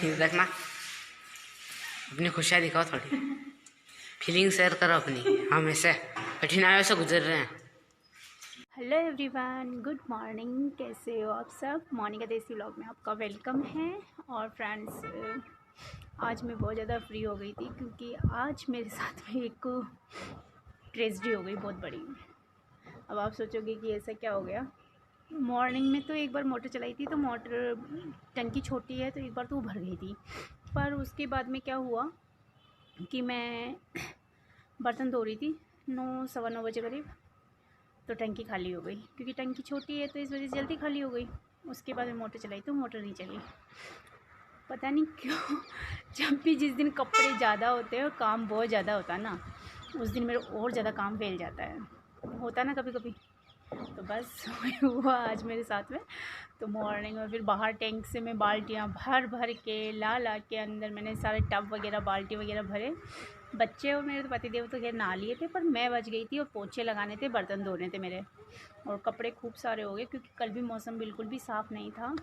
देखना, अपनी खुशियाँ दिखाओ, थोड़ी फीलिंग शेयर करो अपनी। हम ऐसे कठिनाइयों से गुजर रहे हैं। Hello everyone, good morning. कैसे हो आप सब? मोनिका देसी व्लॉग में आपका वेलकम है। और फ्रेंड्स, आज मैं बहुत ज़्यादा फ्री हो गई थी क्योंकि आज मेरे साथ में एक ट्रेजेडी हो गई बहुत बड़ी। अब आप सोचोगे कि ऐसा क्या हो गया। मॉर्निंग में तो एक बार मोटर चलाई थी तो मोटर टंकी छोटी है तो एक बार तो वो भर गई थी। पर उसके बाद में क्या हुआ कि मैं बर्तन धो रही थी 9 सवा 9 बजे करीब, तो टंकी खाली हो गई। क्योंकि टंकी छोटी है तो इस वजह से जल्दी खाली हो गई। उसके बाद मैं मोटर चलाई तो मोटर नहीं चली, पता नहीं क्यों। जब भी जिस दिन कपड़े ज़्यादा होते हैं और काम बहुत ज़्यादा होता है ना, उस दिन मेरा और ज़्यादा काम फैल जाता है, होता है ना कभी कभी। तो बस हुआ आज मेरे साथ में। तो मॉर्निंग में फिर बाहर टैंक से मैं बाल्टियाँ भर भर के ला के अंदर मैंने सारे टब वगैरह बाल्टी वगैरह भरे। बच्चे और मेरे तो पतिदेव तो खैर नहा लिए थे, पर मैं बच गई थी और पोछे लगाने थे, बर्तन धोने थे मेरे। और कपड़े खूब सारे हो गए क्योंकि कल भी मौसम बिल्कुल भी साफ़ नहीं था।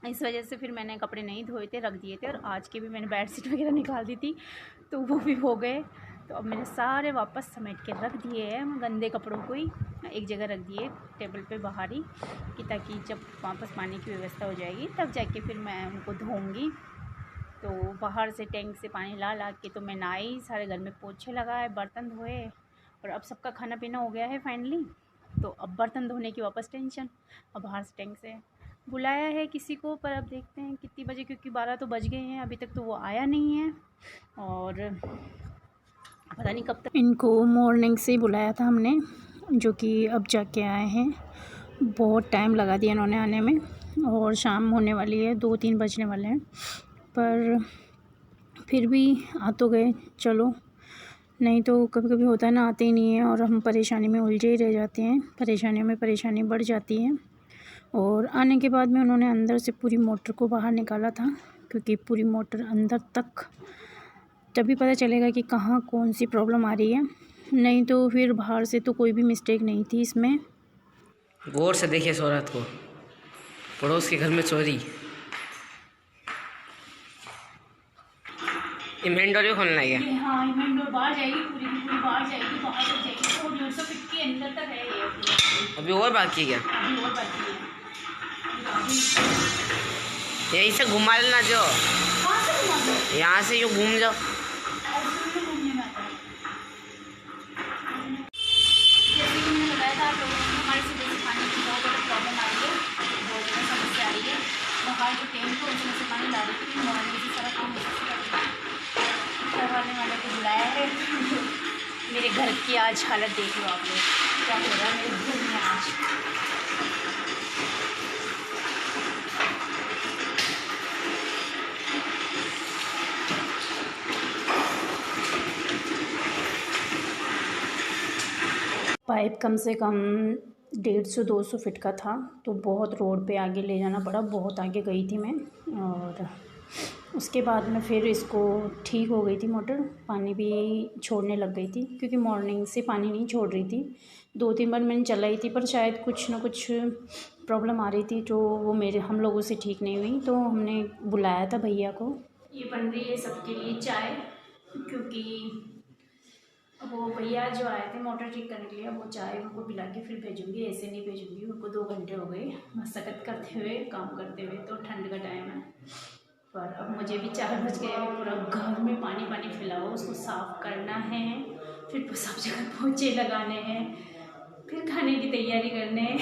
इस वजह से फिर मैंने कपड़े नहीं धोए थे, रख दिए थे। और आज के भी मैंने बेडशीट वगैरह निकाल दी थी तो वो भी हो गए। तो अब मैंने सारे वापस समेट के रख दिए हैं, गंदे कपड़ों को ही एक जगह रख दिए टेबल पे बाहर ही, कि ताकि जब वापस पानी की व्यवस्था हो जाएगी तब जाके फिर मैं उनको धोऊँगी। तो बाहर से टैंक से पानी ला के तो मैं नहाई, सारे घर में पोछे लगाए, बर्तन धोए। और अब सबका खाना पीना हो गया है फाइनली। तो अब बर्तन धोने की वापस टेंशन। अब बाहर से टैंक से बुलाया है किसी को, पर अब देखते हैं कितनी बजे, क्योंकि 12 तो बज गए हैं, अभी तक तो वो आया नहीं है। और पता नहीं कब तक। इनको मॉर्निंग से बुलाया था हमने, जो कि अब जाके आए हैं। बहुत टाइम लगा दिया इन्होंने आने में, और शाम होने वाली है, 2-3 बजने वाले हैं। पर फिर भी आ तो गए, चलो। नहीं तो कभी कभी होता है ना, आते ही नहीं हैं और हम परेशानी में उलझे ही रह जाते हैं, परेशानियों में परेशानी बढ़ जाती है। और आने के बाद में उन्होंने अंदर से पूरी मोटर को बाहर निकाला था, क्योंकि पूरी मोटर अंदर तक, तभी पता चलेगा कि कहाँ कौन सी प्रॉब्लम आ रही है। नहीं तो फिर बाहर से तो कोई भी मिस्टेक नहीं थी इसमें। गौर से देखिए इस औरत को, पड़ोस के घर में चोरी। ये मेन डोर भी खोलना है क्या? हाँ, मेन डोर बाहर जाएगी, पूरी की पूरी बाहर जाएगी, बाहर तक जाएगी और 150 फीट के अंदर तक है ये। अभी और बाकी है क्या? अभी और बाकी है। यहीं से घुमा लेना, जो कहाँ से घुमा दो? यहाँ से यूँ घूम जाओ। घूमने में आता है। जैसे कि मैंने बताया था आप लोगों को, हमारे सुबह से पानी की बहुत ज़्यादा प्रॉब्लम आ रही है, बहुत ज़्यादा समस्या आ रही है। बाहर जो टैंक है उसमें से पानी ला रही थी, मॉर्निंग से सारा काम करवाने वाले को बुलाया है। मेरे घर की आज हालत देख लो आप लोग, क्या हो रहा है मेरे घर में आज। पाइप कम से कम 150-200 फीट का था, तो बहुत रोड पे आगे ले जाना पड़ा, बहुत आगे गई थी मैं। और उसके बाद में फिर इसको ठीक हो गई थी मोटर, पानी भी छोड़ने लग गई थी, क्योंकि मॉर्निंग से पानी नहीं छोड़ रही थी। 2-3 बार मैंने चलाई थी, पर शायद कुछ ना कुछ प्रॉब्लम आ रही थी, जो वो हम लोगों से ठीक नहीं हुई। तो हमने बुलाया था भैया को। ये बन रही है सबके लिए चाय, क्योंकि वो भैया जो आए थे मोटर ठीक करने के लिए, वो चाय उनको पिला के फिर भेजूँगी, ऐसे नहीं भेजूँगी। उनको 2 घंटे हो गए मशक्क़त करते हुए, काम करते हुए। तो ठंड का टाइम है, पर अब मुझे भी 4 बज गए, पूरा घर में पानी पानी फैला हुआ, उसको साफ़ करना है, फिर सब जगह पोछे लगाने हैं, फिर खाने की तैयारी करने हैं।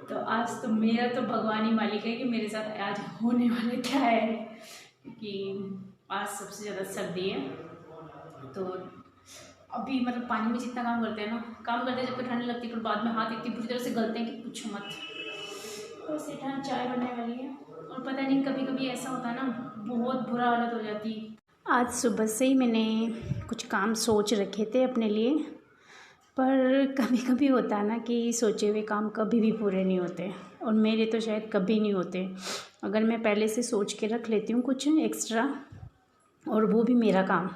तो आज तो मेरा तो भगवान ही मालिक है कि मेरे साथ आज होने वाला क्या है, क्योंकि आज सबसे ज़्यादा सर्दी है। तो अभी मतलब पानी में जितना काम करते हैं ना, काम करते हैं जब तक ठंड लगती है, फिर बाद में हाथ इतनी बुरी तरह से गलते हैं कि पूछो मत। तो इसी टाइम चाय बनने वाली है। और पता नहीं, कभी कभी ऐसा होता है ना, बहुत बुरा हालत हो जाती है। आज सुबह से ही मैंने कुछ काम सोच रखे थे अपने लिए, पर कभी कभी होता है ना कि सोचे हुए काम कभी भी पूरे नहीं होते, और मेरे तो शायद कभी नहीं होते। अगर मैं पहले से सोच के रख लेती हूँ कुछ एक्स्ट्रा, और वो भी मेरा काम,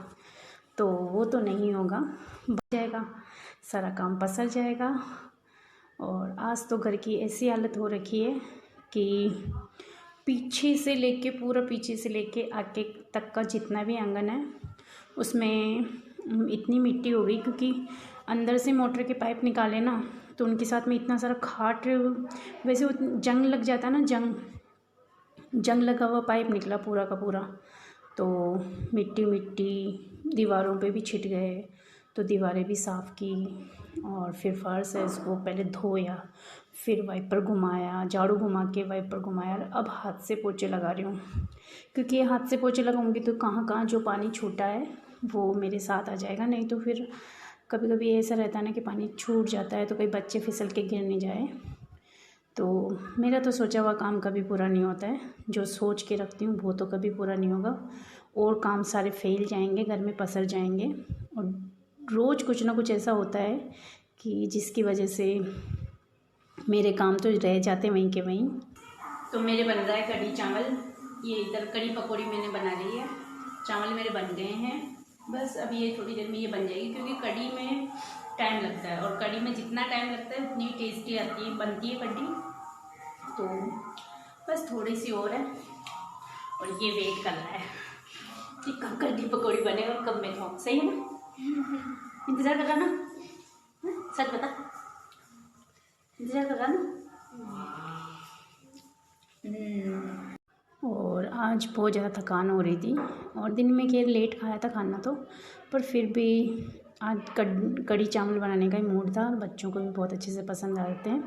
तो वो तो नहीं होगा, बच जाएगा, सारा काम पसर जाएगा। और आज तो घर की ऐसी हालत हो रखी है कि पीछे से लेके पूरा पीछे से लेके आगे तक का जितना भी आंगन है उसमें इतनी मिट्टी हो गई, क्योंकि अंदर से मोटर के पाइप निकाले ना तो उनके साथ में इतना सारा खाट, वैसे वो जंग लग जाता है ना, जंग लगा हुआ पाइप निकला पूरा का पूरा। तो मिट्टी दीवारों पे भी छिट गए, तो दीवारें भी साफ़ की और फिर फर्श है इसको पहले धोया, फिर वाइपर घुमाया, झाड़ू घुमा के वाइपर घुमाया। अब हाथ से पोछे लगा रही हूँ, क्योंकि हाथ से पोछे लगाऊंगी तो कहाँ कहाँ जो पानी छूटा है वो मेरे साथ आ जाएगा, नहीं तो फिर कभी कभी ऐसा रहता है ना कि पानी छूट जाता है तो कई बच्चे फिसल के गिर नहीं जाए। तो मेरा तो सोचा हुआ काम कभी पूरा नहीं होता है, जो सोच के रखती हूँ वो तो कभी पूरा नहीं होगा, और काम सारे फेल जाएंगे, घर में पसर जाएंगे। और रोज़ कुछ ना कुछ ऐसा होता है कि जिसकी वजह से मेरे काम तो रह जाते वहीं के वहीं। तो मेरे बन रहा है कढ़ी चावल, ये इधर कढ़ी पकौड़ी मैंने बना ली है, चावल मेरे बन गए हैं, बस अब ये थोड़ी देर में ये बन जाएगी, क्योंकि कढ़ी में टाइम लगता है और कढ़ी में जितना टाइम लगता है उतनी टेस्टी आती है, बनती है कढ़ी। तो बस थोड़ी सी और है और ये वेट कर रहा है कि कब कढ़ी पकौड़ी बने और कब मैं खाऊँ। सही है ना? इंतज़ार कर रहा ना? सच बता, इंतज़ार कर रहा ना? और आज बहुत ज़्यादा थकान हो रही थी और दिन में खैर लेट खाया था खाना तो, पर फिर भी आज कढ़ी चावल बनाने का ही मूड था और बच्चों को भी बहुत अच्छे से पसंद आते हैं,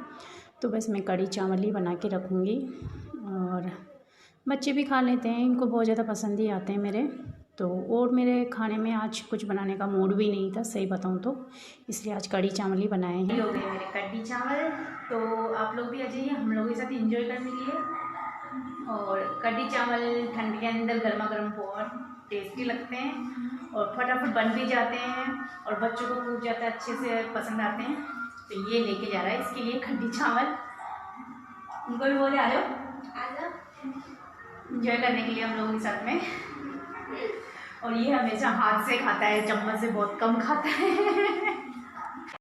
तो बस मैं कढ़ी चावल ही बना के रखूँगी। और बच्चे भी खा लेते हैं, इनको बहुत ज़्यादा पसंद ही आते हैं मेरे तो। और मेरे खाने में आज कुछ बनाने का मूड भी नहीं था सही बताऊँ तो, इसलिए आज कढ़ी चावल ही बनाए हैं। हो गए मेरे कढ़ी चावल, तो आप लोग भी आ जाइए हम लोगों के साथ एंजॉय करने के लिए। और कढ़ी चावल ठंड के अंदर गर्मा गर्म बहुत टेस्टी लगते हैं और फटाफट बन भी जाते हैं और बच्चों को खूब जाता है, अच्छे से पसंद आते हैं। तो ये लेके जा रहा है इसके लिए कढ़ी चावल, उनको भी बोले आ जाओ एंजॉय करने के लिए हम लोगों के साथ में। और ये हमेशा हाथ से खाता है, चम्मच से बहुत कम खाता है।